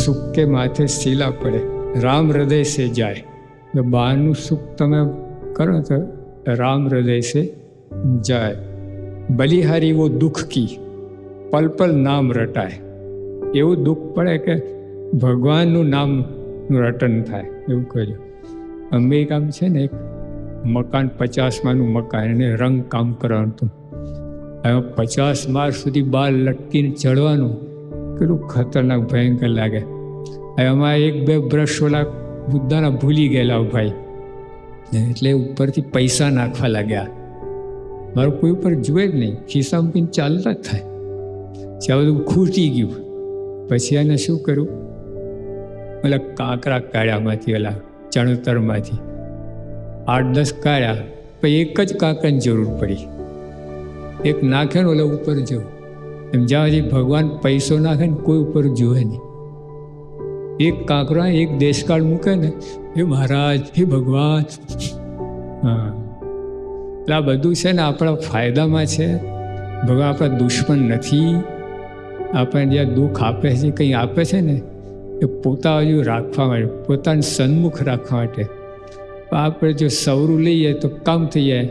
સુખ કે માથે શીલા પડે, રામ હૃદય સે જાય. બહારનું સુખ તમે કરો તો રામ હૃદય સે જાય. બલિહારી વો દુઃખ કી પલ પલ નામ રટાય. એવું દુઃખ પડે કે ભગવાનનું નામનું રટન થાય એવું કહ્યું. અમેરિકામાં છે ને એક મકાન 50 માળનું મકાન, એને રંગ કામ કરવાનું હતું. હવે 50 માળ સુધી બહાર લટકીને ચડવાનું કેટલું ખતરનાક ભયંકર લાગે. હવે એમાં 1-2 બ્રશ ઓલા બુદ્ધાના ભૂલી ગયેલા ભાઈ, એટલે ઉપરથી પૈસા નાખવા લાગ્યા. મારું કોઈ ઉપર જુએ જ નહીં, ખિસ્સામાં પીને ચાલતા જ થાય. આ બધું ખૂટી ગયું. પછી એને શું કર્યું, ઓલા કાંકરા કાઢ્યામાંથી, ઓલા ચણતરમાંથી 8-10 કાઢ્યા. પછી એક જ કાંકરાની જરૂર પડી. એક નાખે ને ઓલા ઉપર જવું. એમ જ્યાં હજી ભગવાન પૈસો નાખે ને કોઈ ઉપર જુએ નહીં. એક કાંકરા એક દેશકાળ મૂકે ને, હે મહારાજ, હે ભગવાન. હા, એટલે આ બધું છે ને આપણા ફાયદામાં છે. ભગવાન આપણા દુશ્મન નથી. આપણને જ્યાં દુઃખ આપે છે, કંઈ આપે છે ને, એ પોતા બાજુ રાખવા માટે, પોતાને સન્મુખ રાખવા માટે. આપણે જો સવરું લઈએ તો કામ થઈ જાય.